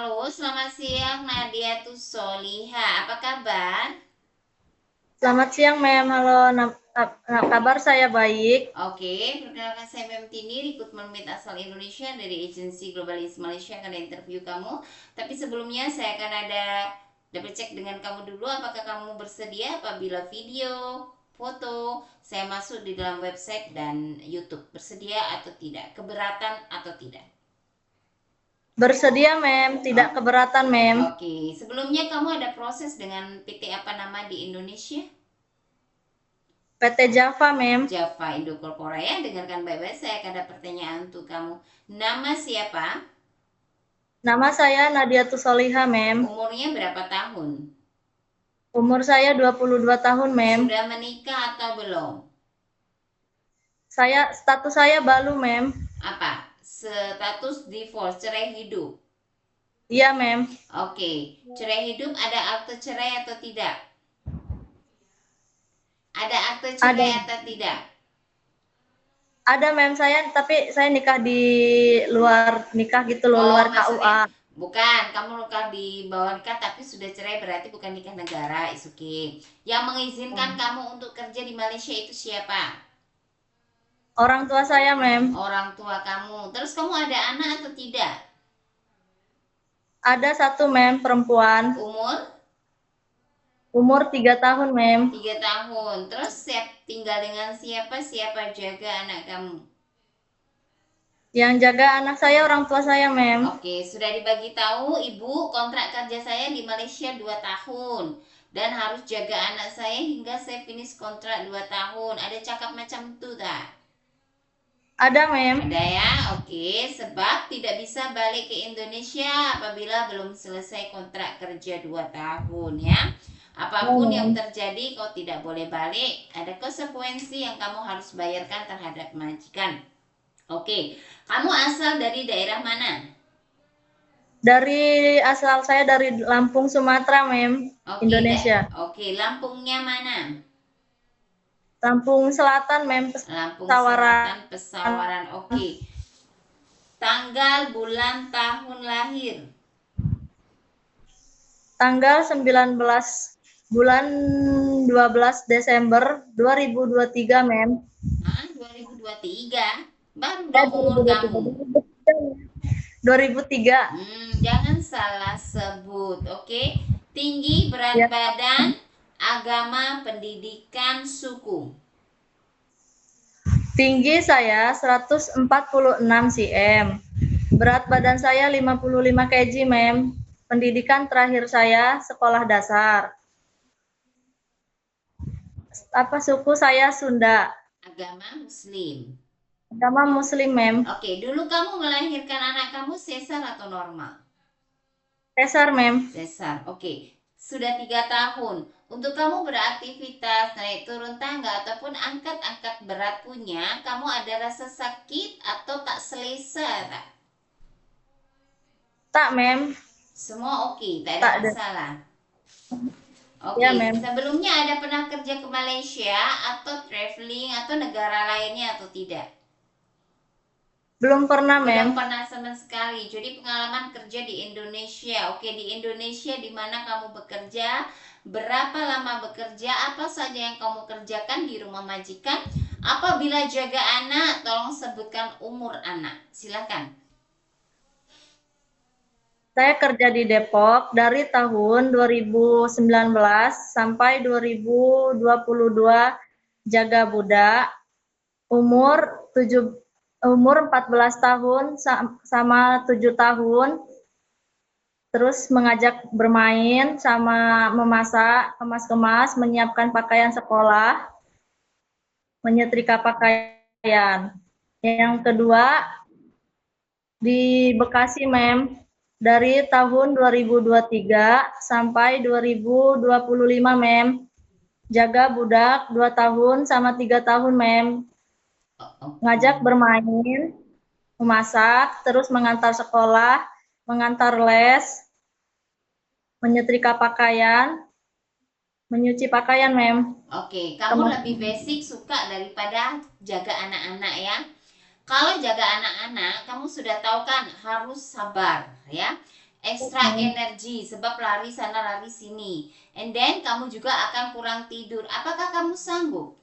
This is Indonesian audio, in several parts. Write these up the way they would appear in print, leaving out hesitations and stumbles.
Halo, selamat siang Nadia Tussoliha. Apa kabar? Selamat siang, Mem. Halo, kabar saya baik. Oke, perkenalkan saya Mem Tini, rekrutmen Meet asal Indonesia dari agensi Globalis Malaysia akan ada interview kamu. Tapi sebelumnya saya akan ada double check dengan kamu dulu apakah kamu bersedia apabila video, foto, saya masuk di dalam website dan YouTube. Bersedia atau tidak? Keberatan atau tidak? Bersedia, Mem. Tidak Oke, keberatan, Mem. oke. Sebelumnya kamu ada proses dengan PT apa nama di Indonesia? PT Java, Mem. Java Indo Korea. Dengarkan baik-baik, saya akan ada pertanyaan untuk kamu. Nama siapa? Nama saya Nadia Tussoliha, Mem. Umurnya berapa tahun? Umur saya 22 tahun, Mem. Sudah menikah atau belum? Status saya baru, Mem. Apa? Status divorce, cerai hidup. Iya, Mem. Oke, cerai hidup ada akte cerai atau tidak? Ada akte Ada. cerai atau tidak? Ada, Mem. Tapi saya nikah di luar nikah gitu loh, Oh, luar maksudnya KUA. bukan, kamu nikah di bawah nikah tapi sudah cerai berarti bukan nikah negara, is okay. Yang mengizinkan kamu untuk kerja di Malaysia itu siapa? Orang tua saya, Mem. Orang tua kamu. Terus kamu ada anak atau tidak? Ada satu, Mem, perempuan. Umur Umur 3 tahun, Mem. 3 tahun. Terus siap tinggal dengan siapa? Siapa jaga anak kamu? Yang jaga anak saya orang tua saya, Mem. Oke, sudah dibagi tahu Ibu, kontrak kerja saya di Malaysia 2 tahun dan harus jaga anak saya hingga saya finish kontrak 2 tahun. Ada cakap macam itu tak? Ada, Mem. Ada ya, oke. Sebab tidak bisa balik ke Indonesia apabila belum selesai kontrak kerja 2 tahun ya. Ya, Apapun yang Mem. terjadi, kau tidak boleh balik. Ada konsekuensi yang kamu harus bayarkan terhadap majikan. Oke, kamu asal dari daerah mana? Asal saya dari Lampung, Sumatera, Mem. Oke, Indonesia. oke, Lampungnya mana? Lampung Selatan, Mem. Lampung Pesawaran. Selatan, Pesawaran. Oke. Tanggal, bulan, tahun lahir. Tanggal 19 bulan 12 Desember 2023, Mem. Hah, 2023? Baru dong umur kamu. 2003. Jangan salah sebut, oke? Tinggi, berat Ya. badan, agama, pendidikan, suku. Tinggi saya 146 cm. Berat badan saya 55 kg, Mem. Pendidikan terakhir saya sekolah dasar. Suku saya Sunda. Agama Muslim. Agama Muslim, Mem. Oke, dulu kamu melahirkan anak kamu sesar atau normal? Cesar, Mem. Sesar, oke. Sudah 3 tahun. Untuk kamu beraktivitas, naik turun tangga, ataupun angkat-angkat berat punya, kamu ada rasa sakit atau tak selesa, tak? Tak, Mem. Semua oke, tak ada Tak ada. masalah. Ya, Oke, Mem. sebelumnya ada pernah kerja ke Malaysia atau traveling atau negara lainnya atau tidak? Belum pernah, Belum Mem. pernah sama sekali. Jadi pengalaman kerja di Indonesia. Oke, di Indonesia di mana kamu bekerja? Berapa lama bekerja? Apa saja yang kamu kerjakan di rumah majikan? Apabila jaga anak, tolong sebutkan umur anak. Silakan. Saya kerja di Depok dari tahun 2019 sampai 2022, jaga budak, umur 14 tahun sama 7 tahun, terus mengajak bermain sama memasak, kemas-kemas, menyiapkan pakaian sekolah, menyetrika pakaian. Yang kedua di Bekasi, Mem, dari tahun 2023 sampai 2025, Mem. Jaga budak 2 tahun sama 3 tahun, Mem. Oke. Ngajak bermain, memasak, terus mengantar sekolah, mengantar les, menyetrika pakaian, menyuci pakaian, Mem. Oke, kamu Teman. lebih basic suka daripada jaga anak-anak ya. Kalau jaga anak-anak, kamu sudah tahu kan harus sabar ya. extra energi sebab lari sana lari sini, and then kamu juga akan kurang tidur. Apakah kamu sanggup?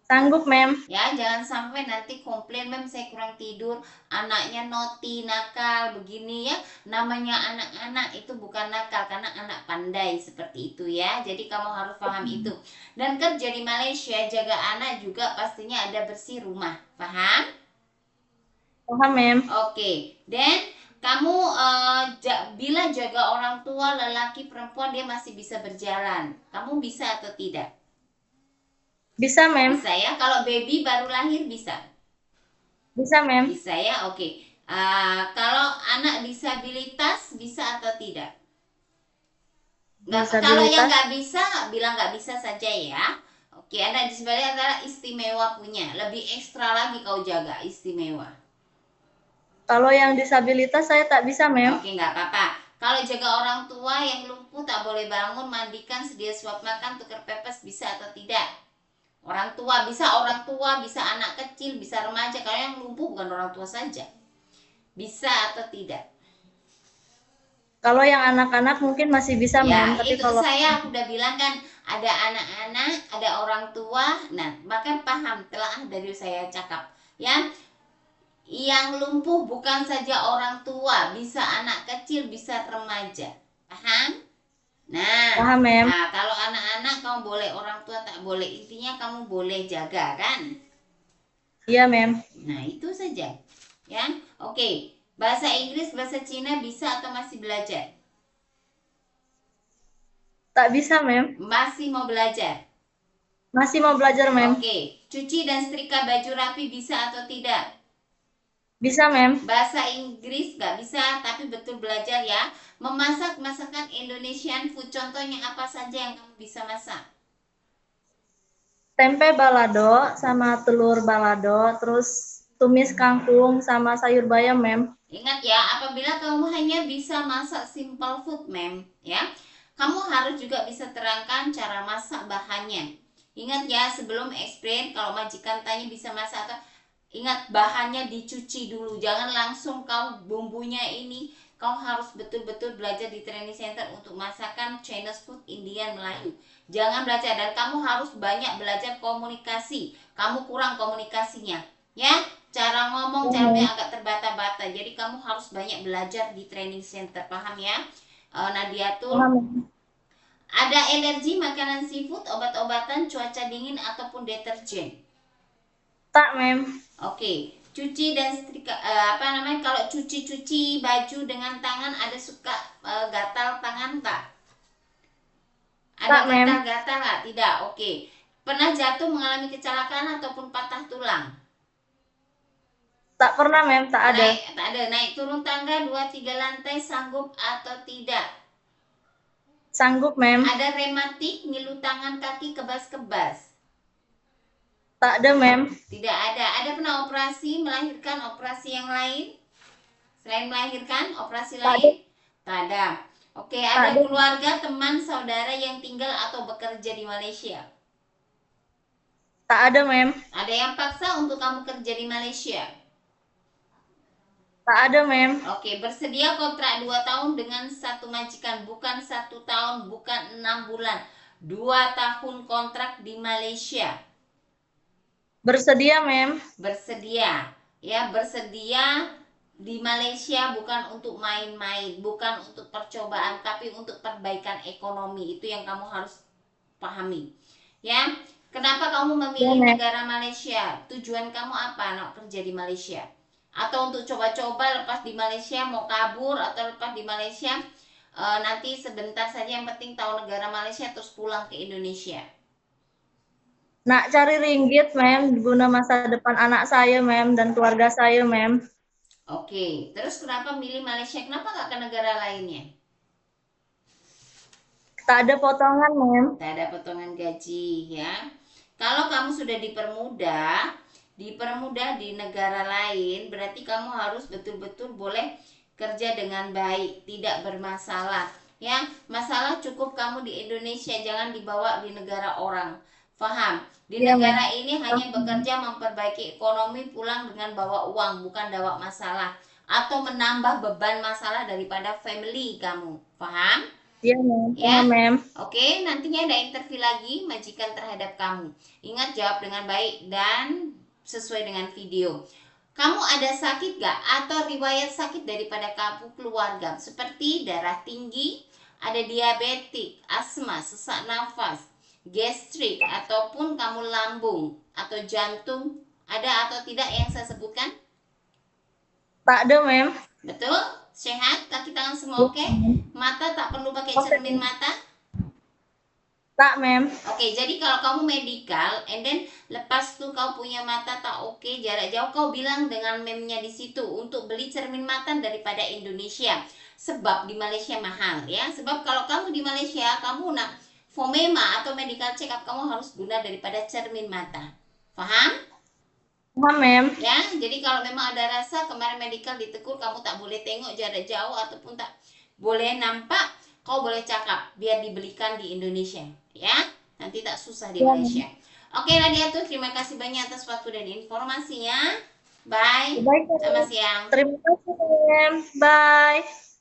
Sanggup, Mem. Ya, jangan sampai nanti komplain, Mem saya kurang tidur, anaknya naughty, nakal, begini ya. Namanya anak-anak itu bukan nakal, karena anak pandai seperti itu ya. Jadi kamu harus paham itu. Dan kerja di Malaysia, jaga anak juga pastinya ada bersih rumah. Paham? Paham, Mem. Oke, dan kamu bila jaga orang tua, lelaki, perempuan, dia masih bisa berjalan. Kamu bisa atau tidak? Bisa, Mem. Bisa ya, kalau baby baru lahir bisa? Bisa, Mem. Bisa ya, oke. Kalau anak disabilitas bisa atau tidak? Kalau yang nggak bisa, bilang nggak bisa saja ya. Oke, anak disabilitas adalah istimewa punya, lebih ekstra lagi kau jaga, istimewa. Kalau yang disabilitas saya tak bisa, Mem. Oke, nggak apa-apa. Kalau jaga orang tua yang lumpuh, tak boleh bangun, mandikan, sedia suap makan, tukar pepes, bisa atau tidak? Orang tua, bisa anak kecil, bisa remaja. Kalau yang lumpuh bukan orang tua saja. Bisa atau tidak? Kalau yang anak-anak mungkin masih bisa, Ya, Mem. Tapi itu kalau saya udah bilang kan, ada anak-anak, ada orang tua. Nah, maka paham telah dari saya cakap. Ya, yang lumpuh bukan saja orang tua, bisa anak kecil, bisa remaja. Paham? paham, Mem. Nah, kalau anak-anak kamu boleh, orang tua tak boleh. Intinya kamu boleh jaga kan? Iya, Mem. Nah, itu saja. Ya. Oke. Bahasa Inggris, bahasa Cina bisa atau masih belajar? Tak bisa, Mem. Masih mau belajar? Masih mau belajar, Mem. Oke. Cuci dan setrika baju rapi bisa atau tidak? Bisa, Mem. Bahasa Inggris nggak bisa, tapi betul belajar ya. Memasak masakan Indonesian food, contohnya apa saja yang kamu bisa masak? Tempe balado sama telur balado, terus tumis kangkung sama sayur bayam, Mem. Ingat ya, apabila kamu hanya bisa masak simple food, Mem, ya, kamu harus juga bisa terangkan cara masak bahannya. Ingat ya, sebelum explain, kalau majikan tanya bisa masak atau, ingat bahannya dicuci dulu. Jangan langsung kau bumbunya ini. Kau harus betul-betul belajar di training center untuk masakan Chinese food, Indian, Melayu. Jangan belajar, dan kamu harus banyak belajar komunikasi. Kamu kurang komunikasinya, ya. Cara ngomong, caranya agak terbata-bata. Jadi kamu harus banyak belajar di training center. Paham ya? Nadia tuh. Ada alergi makanan seafood, obat-obatan, cuaca dingin, ataupun deterjen? Tak, Mem. Oke. Cuci dan setrika, kalau cuci baju dengan tangan ada suka gatal tangan tak? Ada gatal-gatal nggak? Tidak. Oke. Pernah jatuh, mengalami kecelakaan ataupun patah tulang? Tak pernah, Mem. Tak ada. Tak ada. Naik turun tangga 2-3 lantai sanggup atau tidak? Sanggup, Mem. Ada rematik, ngilu tangan kaki, kebas-kebas? Tak ada, Mem. Tidak ada. Ada pernah operasi, melahirkan, operasi yang lain? Selain melahirkan, operasi lain? Tak ada. Oke, ada keluarga, teman, saudara yang tinggal atau bekerja di Malaysia? Tak ada, Mem. Ada yang paksa untuk kamu kerja di Malaysia? Tak ada, Mem. Oke, bersedia kontrak 2 tahun dengan satu majikan, bukan 1 tahun, bukan 6 bulan. 2 tahun kontrak di Malaysia. Bersedia, Mem. Bersedia. Ya, bersedia di Malaysia bukan untuk main-main, bukan untuk percobaan, tapi untuk perbaikan ekonomi. Itu yang kamu harus pahami. Ya, kenapa kamu memilih negara Malaysia? Tujuan kamu apa nak kerja di Malaysia? Atau untuk coba-coba lepas di Malaysia, mau kabur, atau lepas di Malaysia nanti sebentar saja, yang penting tahu negara Malaysia terus pulang ke Indonesia? Nak cari ringgit, Mem, guna masa depan anak saya, Mem, dan keluarga saya, Mem. Oke, terus kenapa milih Malaysia? Kenapa nggak ke negara lainnya? Tak ada potongan, Mem. Tak ada potongan gaji, ya. Kalau kamu sudah dipermudah di negara lain, berarti kamu harus betul-betul boleh kerja dengan baik, tidak bermasalah. Ya, masalah cukup kamu di Indonesia, jangan dibawa di negara orang. Paham? Di negara ini hanya bekerja memperbaiki ekonomi, pulang dengan bawa uang, bukan bawa masalah. atau menambah beban masalah daripada family kamu. Paham? Iya, Mem. Ya. Paham, Mem. Oke, nantinya ada interview lagi majikan terhadap kamu. Ingat jawab dengan baik dan sesuai dengan video. Kamu ada sakit gak? Atau riwayat sakit daripada kamu keluarga? Seperti darah tinggi, ada diabetik, asma, sesak nafas, gastrik, ataupun kamu lambung atau jantung. Ada atau tidak yang saya sebutkan? Tak ada, Mem. Betul? Sehat? Kaki tangan semua oke? Mata tak perlu pakai cermin mata? Tak, Mem. Oke, jadi kalau kamu medical, and then lepas tuh kau punya mata tak oke, jarak jauh, kau bilang dengan memnya di situ untuk beli cermin mata daripada Indonesia. Sebab di Malaysia mahal ya. Sebab kalau kamu di Malaysia, kamu nak Fomema atau medical check up, kamu harus guna daripada cermin mata. Paham? Paham, Mem. Ya, jadi kalau memang ada rasa kemarin medical ditegur, kamu tak boleh tengok jarak jauh ataupun tak boleh nampak, kau boleh cakap biar dibelikan di Indonesia. Ya, nanti tak susah di Malaysia. Oke Nadia tuh, terima kasih banyak atas waktu dan informasinya. Bye. Baik, Selamat siang. terima kasih, Mem. Bye.